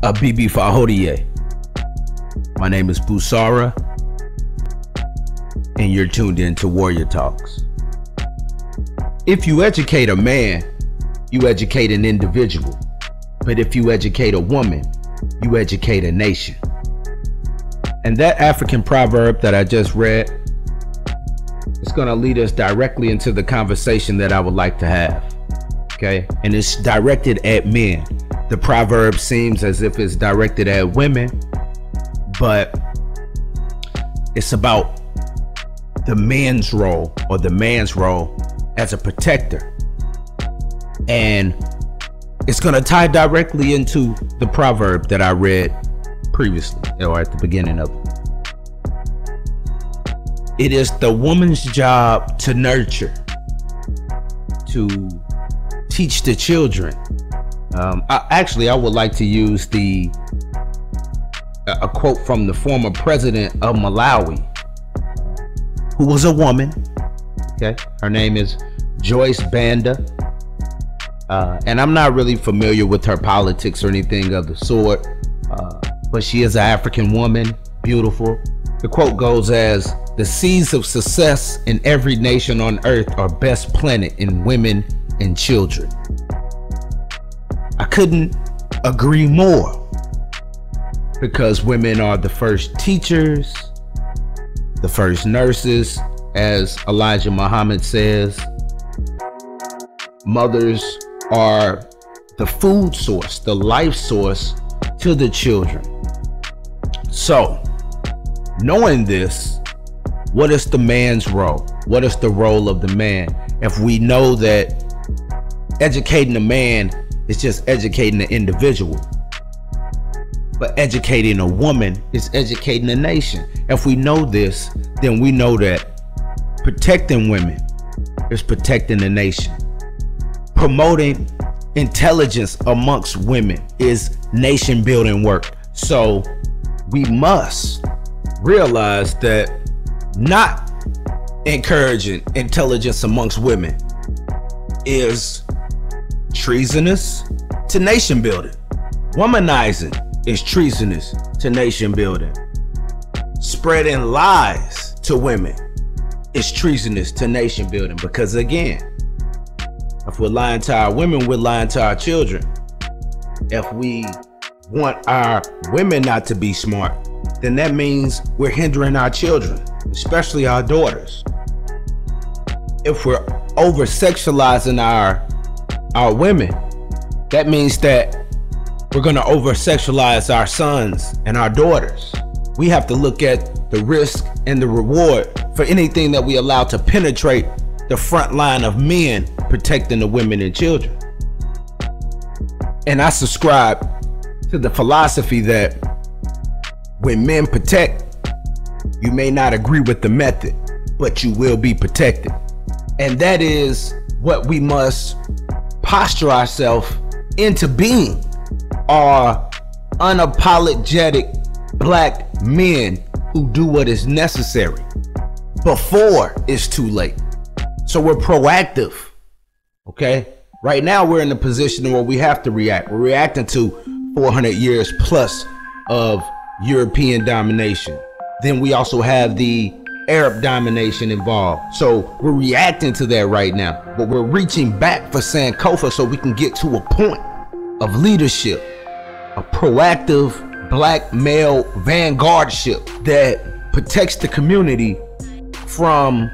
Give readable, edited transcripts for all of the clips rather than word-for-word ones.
a Bibi Fahodie. My name is Busara, and you're tuned in to Warrior Talks. If you educate a man, you educate an individual. But if you educate a woman, you educate a nation. And that African proverb that I just read is going to lead us directly into the conversation that I would like to have. Okay? And it's directed at men. The proverb seems as if it's directed at women, but it's about the man's role or the man's role as a protector. And it's going to tie directly into the proverb that I read previously or at the beginning of it. It is the woman's job to nurture, to teach the children. I would like to use a quote from the former president of Malawi, who was a woman. Okay, her name is Joyce Banda, and I'm not really familiar with her politics or anything of the sort, but she is an African woman, beautiful. The quote goes as, "The seeds of success in every nation on earth are best planted in women and children." I couldn't agree more, because women are the first teachers, the first nurses, as Elijah Muhammad says. Mothers are the food source, the life source to the children. So, knowing this, what is the man's role? What is the role of the man? If we know that educating a man is just educating the individual, but educating a woman is educating a nation. If we know this, then we know that protecting women is protecting the nation. Promoting intelligence amongst women is nation building work. So we must realize that not encouraging intelligence amongst women is treasonous to nation building. Womanizing is treasonous to nation building. Spreading lies to women is treasonous to nation building, because again, if we're lying to our women, we're lying to our children. If we want our women not to be smart, then that means we're hindering our children, especially our daughters. If we're over-sexualizing our women, that means that we're going to over-sexualize our sons and our daughters. We have to look at the risk and the reward for anything that we allow to penetrate the front line of men protecting the women and children. And I subscribe to the philosophy that when men protect, you may not agree with the method, but you will be protected. And that is what we must posture ourselves into being, are unapologetic black men who do what is necessary before it's too late. So we're proactive, okay? Right now we're in a position where we have to react. We're reacting to 400 years plus of European domination. Then we also have the Arab domination involved. So we're reacting to that right now, but we're reaching back for Sankofa so we can get to a point of leadership, a proactive black male vanguardship that protects the community from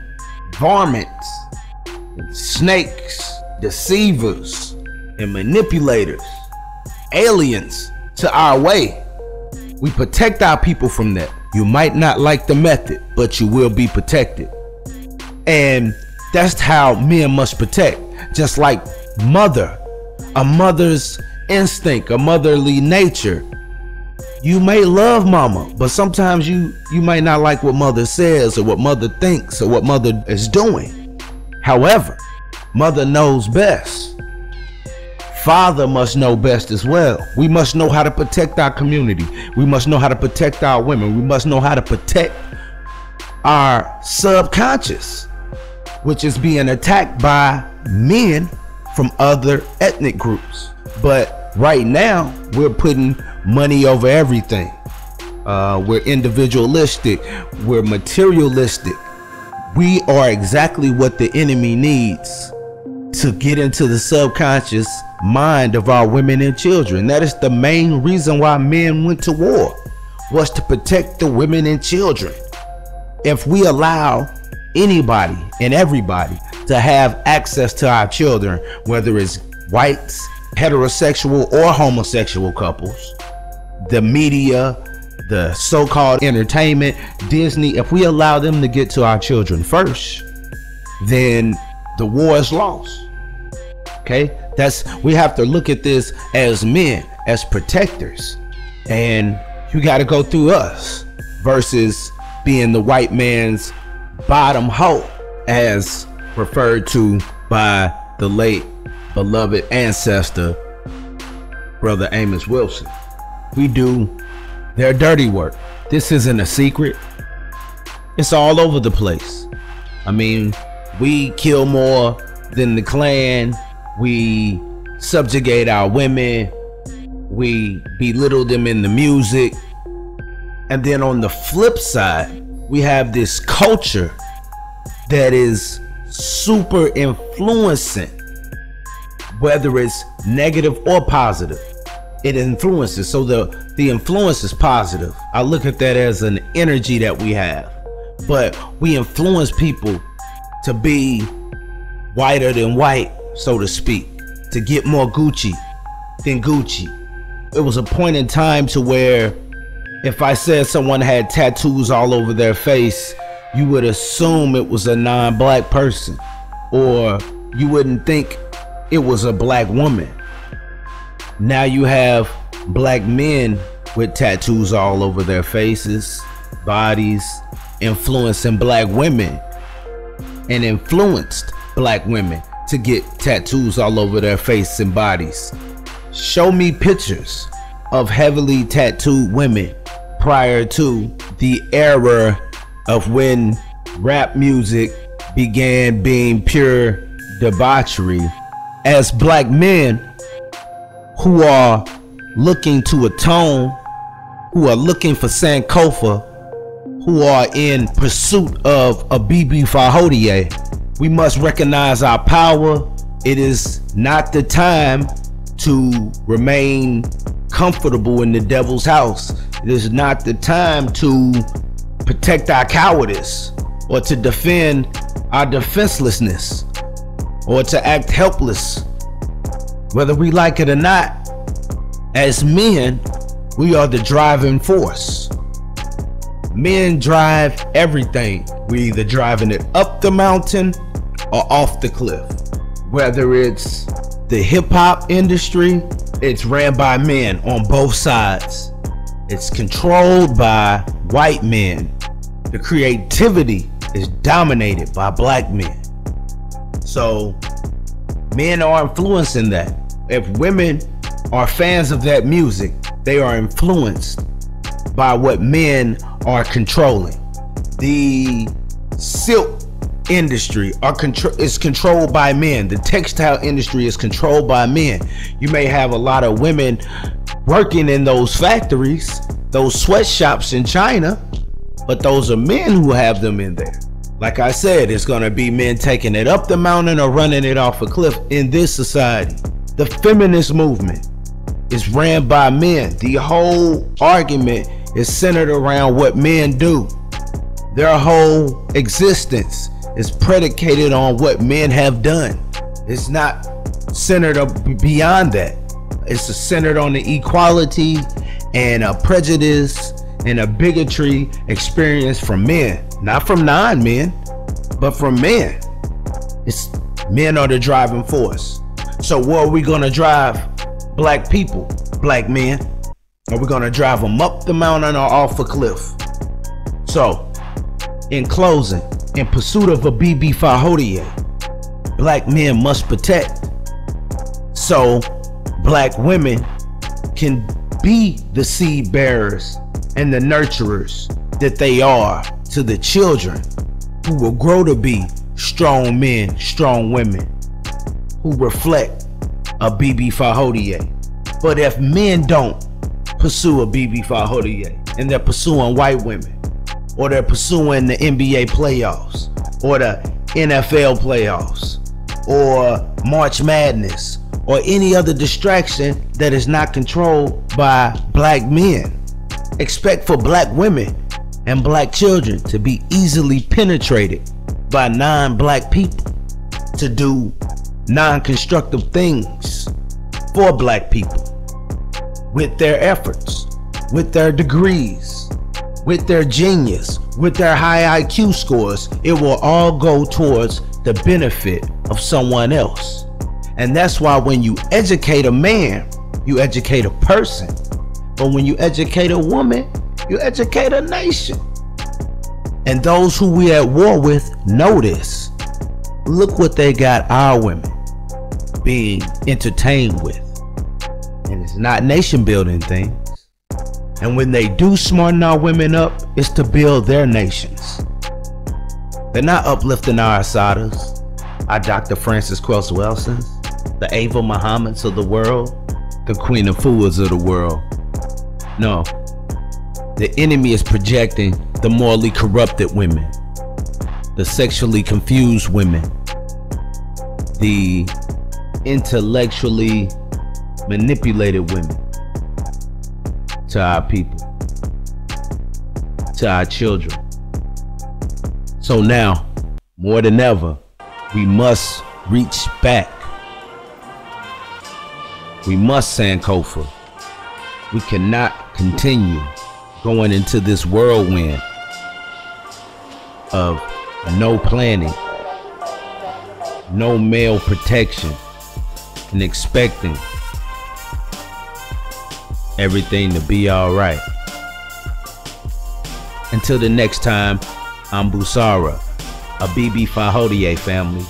varmints, snakes, deceivers, and manipulators, aliens to our way. We protect our people from that. You might not like the method, but you will be protected. And that's how men must protect. Just like a mother's instinct, a motherly nature. You may love mama, but sometimes you might not like what mother says or what mother thinks or what mother is doing. However, mother knows best. Father must know best as well. We must know how to protect our community. We must know how to protect our women. We must know how to protect our subconscious, which is being attacked by men from other ethnic groups. But right now we're putting money over everything. We're individualistic, we're materialistic. We are exactly what the enemy needs to get into the subconscious mind of our women and children. That is the main reason why men went to war, was to protect the women and children. If we allow anybody and everybody to have access to our children, whether it's whites, heterosexual or homosexual couples, the media, the so-called entertainment, Disney, if we allow them to get to our children first, then the war is lost. Okay, we have to look at this as men, as protectors, and you got to go through us versus being the white man's bottom hoe, as referred to by the late beloved ancestor, Brother Amos Wilson. We do their dirty work. This isn't a secret. It's all over the place. I mean, we kill more than the Klan. We subjugate our women. We belittle them in the music. And then on the flip side, we have this culture that is super influencing, whether it's negative or positive. It influences. So the influence is positive. I look at that as an energy that we have. But we influence people to be whiter than white, so to speak, to get more Gucci than Gucci. It was a point in time to where if I said someone had tattoos all over their face, you would assume it was a non-black person, or you wouldn't think it was a black woman. Now you have black men with tattoos all over their faces, bodies, influencing black women, and influenced black women to get tattoos all over their face and bodies. Show me pictures of heavily tattooed women prior to the era of when rap music began being pure debauchery. As black men who are looking to atone, who are looking for Sankofa, who are in pursuit of a BB Fahodier, we must recognize our power. It is not the time to remain comfortable in the devil's house. It is not the time to protect our cowardice or to defend our defenselessness or to act helpless. Whether we like it or not, as men, we are the driving force. Men drive everything. We're either driving it up the mountain or off the cliff. Whether it's the hip-hop industry, it's ran by men on both sides. It's controlled by white men. The creativity is dominated by black men. So men are influencing that. If women are fans of that music, they are influenced by what men are controlling. The silk industry is controlled by men. The textile industry is controlled by men. You may have a lot of women working in those factories, those sweatshops in China, but those are men who have them in there. Like I said, it's gonna be men taking it up the mountain or running it off a cliff in this society. The feminist movement is ran by men. The whole argument is centered around what men do. Their whole existence is predicated on what men have done. It's not centered beyond that. It's centered on the equality and a prejudice and a bigotry experience from men, not from non-men, but from men. It's men are the driving force. So where are we gonna drive black people, black men? Are we gonna drive them up the mountain or off a cliff? So, in closing, in pursuit of a BB Fahodier, black men must protect. So, black women can be the seed bearers and the nurturers that they are to the children who will grow to be strong men, strong women, who reflect a BB Fahodier, But if men don't pursue a BB Fahodie and they're pursuing white women, or they're pursuing the NBA playoffs, or the NFL playoffs, or March Madness, or any other distraction that is not controlled by black men, expect for black women and black children to be easily penetrated by non-black people, to do non-constructive things for black people with their efforts, with their degrees, with their genius, with their high IQ scores. It will all go towards the benefit of someone else. And that's why when you educate a man, you educate a person. But when you educate a woman, you educate a nation. And those who we at war with know this. Look what they got our women being entertained with. And it's not nation building things. And when they do smarten our women up, it's to build their nations. They're not uplifting our Assadas, our Dr. Francis Quelch Welsons, the Ava Muhammads of the world, the Queen of Fuas of the world. No, the enemy is projecting the morally corrupted women, the sexually confused women, the intellectually manipulated women to our people, to our children. So now, more than ever, we must reach back. We must Sankofa. We cannot continue going into this whirlwind of no planning, no male protection, and expecting everything to be all right. Until the next time, I'm Busara, a BB Fahodie family.